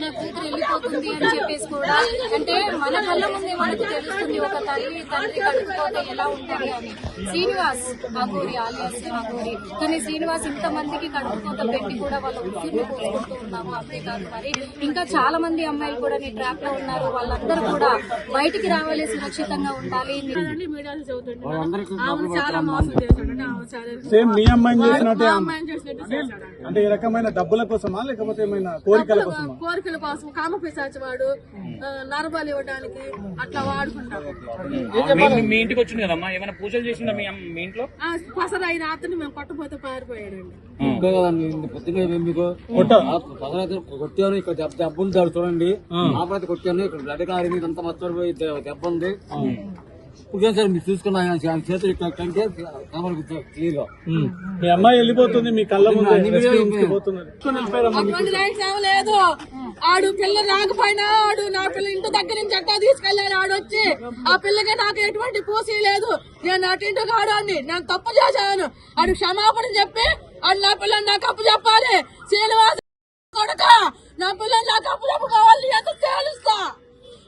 నా కూతురు వెళ్ళిపోతుంది అని చెప్పేసి కూడా, అంటే మన కళ్ళ ముందే మనకు తెలుస్తుంది ఒక తండ్రి కడుపుకోతే ఎలా ఉంటది అని. శ్రీనివాస్ అఘోరి ఆలియాస్ అఘోరి, కానీ శ్రీనివాస్ ఇంతమందికి కడుపుకోత పెట్టి కూడా వాళ్ళ ఉసిరిని పోసుకుంటూ ఉన్నాము. అంతేకాదు మరి ఇంకా చాలా మంది అమ్మాయిలు కూడా నీ ట్రాప్ లో ఉన్నారు. వాళ్ళందరూ కూడా బయటికి రావాలి, సురక్షితంగా ఉండాలి. సేమ్ మీ అమ్మాయిని చేసినట్టే అంటే ఈ రకమైన డబ్బుల కోసమా లేకపోతే ఏమైనా కోరికల కోసమా? కోరికల కోసం, కామపిశాచి వాడు నరబలి ఇవ్వడానికి అట్లా వాడుకుంటాడు. మీ ఇంటికి వచ్చింది కదమ్మా, ఏమైనా పూజలు చేసిందా మీ ఇంట్లో? పసరాయి రాత్రి మేము కొట్టపోతే పారిపోయాడండి. కొట్టాను, ఇక్కడ దెబ్బ ఉంది చూడండి, ఆపరైతే కొట్టాను, ఇక్కడ బ్లడ్ కారింది, అంత మొత్తం దెబ్బ ఉంది. ఇప్పుడు సార్ మీరు చూసుకున్నా చేతులు క్లియర్ గా. మీ అమ్మాయి వెళ్ళిపోతుంది మీ కళ్ళ ముందు. లేదు ఆడు పిల్ల రాకపోయినా ఆడు నా పిల్ల ఇంటి దగ్గర నుంచి అట్టా తీసుకెళ్లాడు. ఆడొచ్చి ఆ పిల్లకి నాకు ఎటువంటి పూసీ లేదు. నేను అటు ఇంటికి ఆడాన్ని నేను తప్పు చేశాను. ఆడు క్షమాపణ చెప్పి ఆడు నా పిల్లని నాకు అప్పు చెప్పాలి. శ్రీనివాస కొడుక నా పిల్లని నాకు అప్పు చెప్పుకోవాలి. ఎంత తేలుస్తా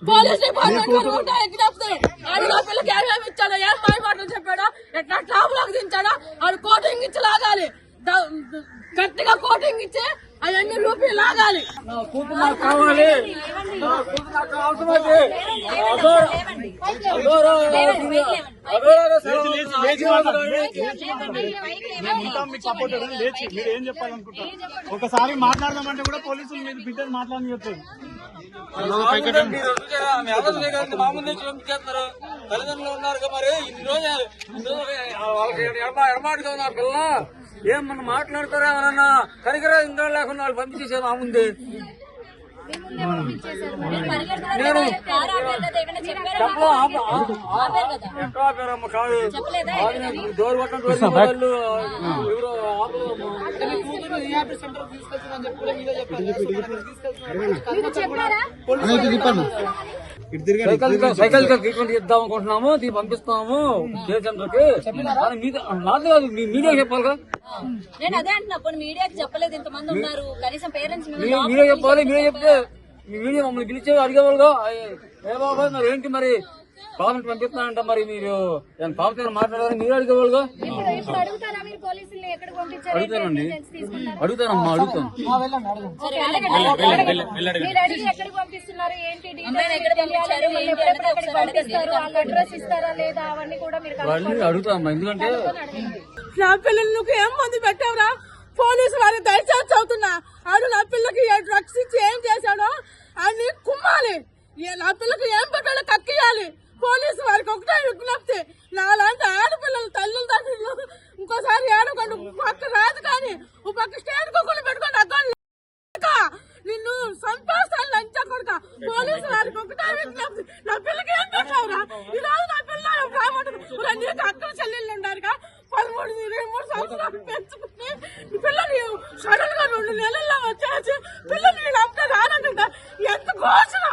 పోలీస్ డిపార్ట్మెంట్ ఎగ్జామ్స్ ఆడు నా పిల్లకి ఏమేమి ఇచ్చాడో, ఏం మాయ మాటలు చెప్పాడో, ఎట్లా టాప్లోకి దించాడో ఆడు కోటింగ్ ఇచ్చి లాగాలి. గట్టిగా కోటింగ్ ఇచ్చి అవన్నీ రూపీ లాగాలి. మీరు ఏం చెప్పాలనుకుంటారు? ఒకసారి మాట్లాడదామంటే కూడా పోలీసులు మీరు బిడ్డను మాట్లాడని చెప్తారు. తల్లిదండ్రులు ఉన్నారు మరి ఇన్ని రోజులు ఎడమాటుగా ఉన్నారు పిల్ల. ఏమన్నా మాట్లాడతారా ఏమన్నా కనికరా ఇంకా లేకుండా వాళ్ళు పంపించేసారు మా ముందే. నేను ఎక్కడ ఆపారమ్మ కాదు, డోర్ కొట్టడం వాళ్ళు ఎవరో సైకిల్ ట్రీట్మెంట్ ఇద్దాం అనుకుంటున్నాము, దీన్ని పంపిస్తున్నాము కేర్ సెంటర్ కి. నాతో మీడియా చెప్పాలి కదా. నేను అదే అంటున్నా, మీడియాకి చెప్పలేదు, ఇంతమంది ఉన్నారు, కనీసం పేరెంట్స్ మీడియా చెప్పాలి. మీడియా చెప్తే మీడియా మమ్మల్ని పిలిచే అడిగేవాళ్ళుగా ఏ బాబా మరి ఏంటి మరి గవర్నమెంట్ పంపిస్తున్నారంట, మరి మీరు పాపతో మాట్లాడాలని మీరు అడిగేవాళ్ళుగా. అడుగుతానండి, అడుగుతానమ్మా, అడుగుతాను. అడుగుతామమ్మా, ఎందుకంటే నా పిల్లలు నువ్వు ఏం మంది పెట్టావురా? పోలీసు వారికి దయచేసి చదువుతున్నా. ఆడు నా పిల్లకి డ్రగ్స్ ఇచ్చి ఏం చేశాడో అని కుమ్మాలి. నా పిల్లకి ఏం పెట్టాడో కక్కియాలి. పోలీసు వారికి ఒకటే విజ్ఞప్తి, నాలాంటి ఆడపిల్లలు తల్లులు తండ్రులు ఇంకోసారి ఏడకండి. పక్క రాదు కానీ ఓ పక్క స్టేట్ కుక్కలు పెట్టుకోండి. అక్కడ నిన్ను సంపేస్తాను లంచా కొడుక. పోలీసు వారికి ఒకటే విజ్ఞప్తి, నా పిల్లకి ఏం పెట్టావురా? ఈ రోజు నా పిల్ల నీకు అక్కల చెల్లెళ్ళు ఉండారుగా 13-23 సంవత్సరాలు పెంచుకుని పిల్లలు సడన్ గా 2 నెలల్లో వచ్చేసి పిల్లలు నేను అప్పుడే రానంటుందా? ఎంత కోసరా,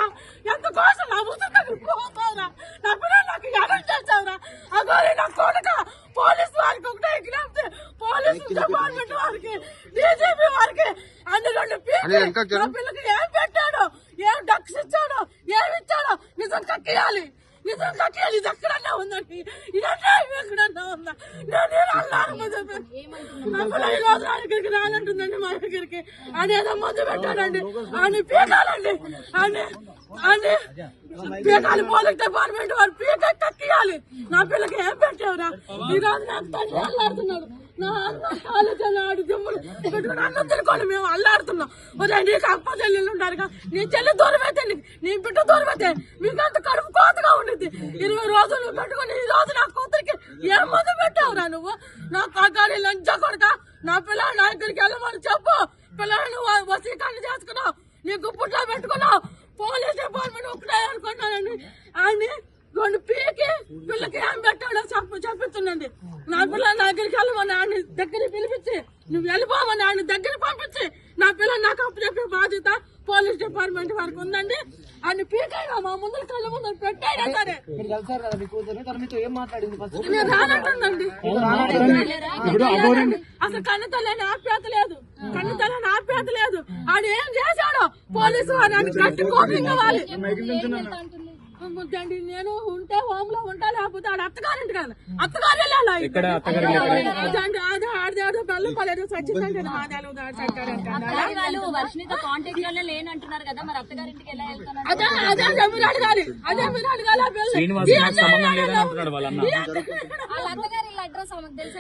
ఎంత కోసం నా ముసలి దగ్గర పోతావురా? నా పిల్లలు నాకు ఎడం చేస్తావురా? అగోరి నా కొడుక. పోలీసు వారికి ఒకటే విజ్ఞప్తి, పోలీసు డిపార్ట్మెంట్ వారికి, డీజీపీ వారికి అన్ని 2 పిల్లలకి ఏం పెట్టాడో, ఏం డ్రగ్స్ ఇచ్చాడో, ఏమి ఇచ్చాడో నిజం కక్కియాలి. నిజం కక్కియాలి. ఇది ఎక్కడన్నా ఉందండి, ఇదన్నా ఎక్కడన్నా ఉందా? నేను అల్లారమ్మ చెప్పాను. నా పిల్ల ఈ రోజు దగ్గరికి రానంటుందండి. మా దగ్గరికి అనేదో మందు పెట్టానండి, అని పీకాలండి, అని పీకాలి. పోలీస్ డిపార్ట్మెంట్ వారు పీక కక్కియాలి. నా పిల్లకి ఏం పెట్టావురా? ఈ రోజు నాకు తండ్రి అల్లాడుతున్నాడు. నా అన్న కాలేజీలో ఆడు దిమ్ములు పెట్టుకుని అన్నం తినుకోండి. మేము అల్లాడుతున్నాం. ఉదయం నీకు అప్ప చెల్లెళ్ళు ఉంటారుగా, నీ చెల్లి దూరం అయితే నీ బిడ్డ దూరం అయితే మీకు అంత కడుపు కోతగా ఉండేది. 20 రోజులు పెట్టుకుని ఈ రోజు నా కూతురికి ఏం మందు పెట్టావురా నువ్వు? నా కాకాని లంచా కొడుక. నా పిల్లల నాయకుడికి వెళ్ళమని చెప్పు. పిల్లలను వసీకరణ చేసుకున్నావు, నీ గుప్పుట్లో పెట్టుకున్నావు. పోలీస్ డిపార్ట్మెంట్ ఒకటే అనుకుంటానండి. అని 2 పీకి పిల్లకి ఏం పెట్టాడో చెప్పించుండండి. నా పిల్ల నా దగ్గరికి వెళ్ళమని ఆయన దగ్గరికి పిలిపించి, నువ్వు వెళ్ళిపోమని ఆయన దగ్గర పంపించి నా పిల్ల నాకు అప్పు చెప్పే బాధ్యత పోలీస్ డిపార్ట్మెంట్. డిపార్ట్మెంట్ వరకు ఉందండి. అన్ని పీకైనా మా ముందు కళ్ళ ముందు పెట్టైనా సరే మీరు కలిసారు కదా మీ కూతురు, తను మీతో ఏం మాట్లాడింది ఫస్ట్? నేను రానంటుందండి. అసలు కన్నుతలని ఆప్యాత లేదు, కన్నుతలని ఆప్యాత లేదు. ఆడు ఏం చేశాడో పోలీసు వారిని గట్టి కోపింగ్ ఇవ్వాలి. ముద్దండి నేను ఉంటే హోమ్ లో ఉంటా, లేకపోతే ఆడ అత్తగారింటి కదా అత్తగారు వెళ్ళాలి. ఆడదాడు బెల్లం పలేదు సచ్చిందంటే వాళ్ళు వర్షినిత కాంటాక్ట్ లోనే లేనంటున్నారు కదా, మరి అత్తగారింటికి ఎలా వెళ్తున్నారు? అదే మీరు అడగాలి, అదే మీరు అడగాలి. శ్రీనివాస్ నాకు సంబంధం లేదని అంటున్నాడు వాళ్ళ అన్న. వాళ్ళ అత్తగారి అడ్రస్ ఆమెకు తెలుసా?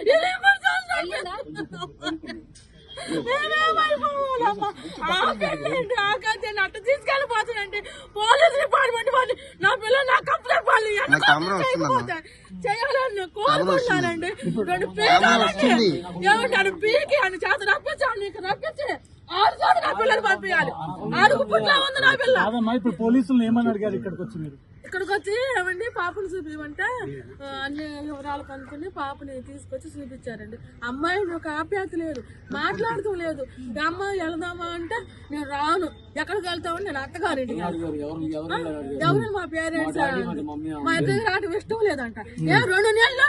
అట్ట తీసుకెళ్ళిపోతానండి పోలీస్ డిపార్ట్మెంట్ వాళ్ళు. నా పిల్లలు నా కంప్లైంట్ వాళ్ళు చేయాలని కోరుకుంటానండి. ఏమంటారు పీకి అని చేత రప్పించాలి, నీకు రప్పించి 6 సార్లు నా పిల్లలు పంపించాలి. 6 పుట్లా ఉంది నా పిల్ల. ఇప్పుడు పోలీసులు ఏమని అడిగారు ఇక్కడికి వచ్చి? మీరు ఇక్కడికి వచ్చి ఏమండి పాపను చూపించమంటే అన్ని వివరాలు కనుక్కుని పాపని తీసుకొచ్చి చూపించారండి. అమ్మాయిని ఒక ఆప్యాయత లేదు, మాట్లాడుతూ లేదు. అమ్మాయి వెళదామా అంటే నేను రాను, ఎక్కడికి వెళ్తామని నేను అత్తగారింటికి. ఎవరు మా పేరెంట్స్, మా ఇద్దరు రావడం ఇష్టం లేదంట. 2 నెలలు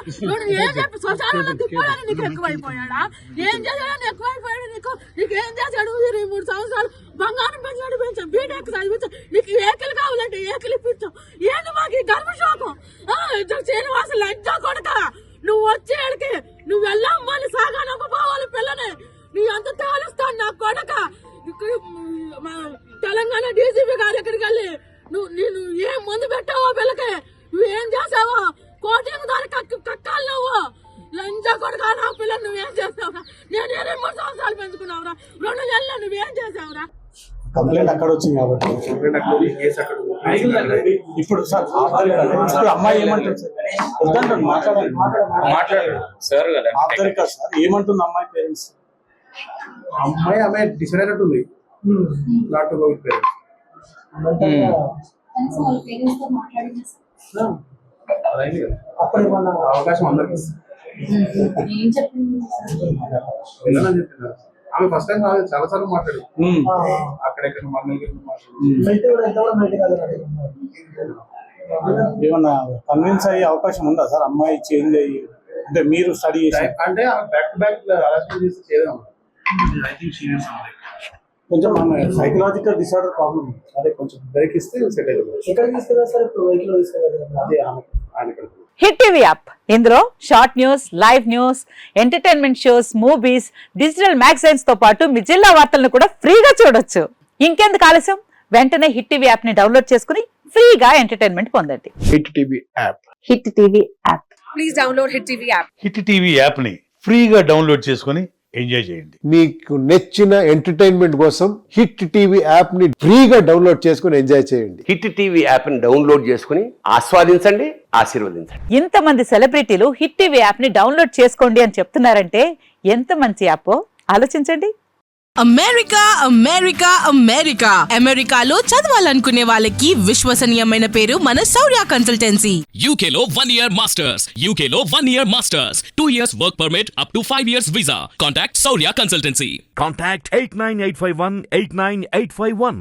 ఏం చెప్పి శ్మశానంలో తిప్పాలని నీకు ఎక్కువైపోయాడా? ఏం చేశాడని ఎక్కువైపోయాడు నీకు? నీకేం చేశాడు? 3 సంవత్సరాలు బంగారం పెంచాడు, పెంచాం బీటెక్ చదివించాం. నీకు ఏకలు కావాలంటే ఏకలు ఇప్పించాం. ఏంది మాకు ఈ గర్భశోకం? శ్రీనివాస లజ్జా కొడక, నువ్వు వచ్చేడికి నువ్వు వెళ్ళమ్మని సాగానమ్మ పోవాలి పిల్లని. నీ అంత తాలుస్తాను నా కొడక. ఇక్కడ తెలంగాణ డీజీపీ గారు ఎక్కడికి వెళ్ళి నేను ఏం మందు పెట్టావో పిల్లకి, నువ్వేం చేసావో కోటింగ్ దారి కక్కాలి. నువ్వు లంజా కొడక నా పిల్లని నువ్వేం చేసావురా? నేను 23 సంవత్సరాలు పెంచుకున్నావురా, 2 నెలలు నువ్వేం చేసావురా? కంప్లైంట్ అక్కడ వచ్చింది కాబట్టి ఇప్పుడు సార్ ఇప్పుడు అమ్మాయి ఏమంటుంది సార్? మాట్లాడారు సార్ కదా సార్ ఏమంటుంది అమ్మాయి పేరెంట్స్? అమ్మాయి డిసైడ్ అయినట్టుంది. Not about parents. అవకాశం అందరికి వెళ్ళాలని చెప్పినారు. ఆమె ఫస్ట్ టైం కాదు, చాలా సార్లు మాట్లాడు. అక్కడెక్కడ ఏమన్నా కన్విన్స్ అయ్యే అవకాశం ఉందా సార్? అమ్మాయి చేంజ్ అయ్యి అంటే మీరు స్టడీ చేసి అంటే బ్యాక్ టు బ్యాక్ అరెస్ట్ చేసి చేయడం కొంచెం సైకలాజికల్ డిసార్డర్ ప్రాబ్లమ్. అదే కొంచెం బ్రేక్ ఇస్తే సెట్ అయిపోతుంది. ఎక్కడ తీసుకెళ్ళారు సార్? ఇప్పుడు వెహికల్ తీసుకెళ్ళారు. అదే ఆయన హిట్ టీవీ యాప్, ఇందులో short news, live news, entertainment shows, movies, digital magazines తో పాటు మీ జిల్లా వార్తలను కూడా ఫ్రీగా చూడొచ్చు. ఇంకెందుకు ఆలస్యం, వెంటనే హిట్ టీవీ యాప్ ని డౌన్లోడ్ చేసుకుని ఫ్రీగా ఎంటర్టైన్మెంట్ పొందండి. Hit TV app. Hit TV app. Please download hit TV app. Hit TV app ని ఫ్రీగా డౌన్లోడ్ చేసుకుని ఎంజాయ్ చేయండి. మీకు నచ్చిన ఎంటర్టైన్మెంట్ కోసం హిట్ టీవీ యాప్ ని ఫ్రీగా డౌన్లోడ్ చేసుకుని ఎంజాయ్ చేయండి. హిట్ టీవీ యాప్ ని డౌన్లోడ్ చేసుకుని ఆస్వాదించండి, ఆశీర్వదించండి. ఇంతమంది సెలబ్రిటీలు హిట్ టీవీ యాప్ ని డౌన్లోడ్ చేసుకోండి అని చెప్తున్నారంటే ఎంత మంచి యాప్ ఆలోచించండి. అమెరికా అమెరికా అమెరికా అమెరికాలో చదవాలనుకునే వాళ్ళకి విశ్వసనీయమైన పేరు మన శౌర్య కన్సల్టెన్సీ. యూకేలో 1 year masters. యూకేలో 1 year masters. 2 years work permit up to 5 years visa. Contact Saurya Consultancy. Contact 89851 89851.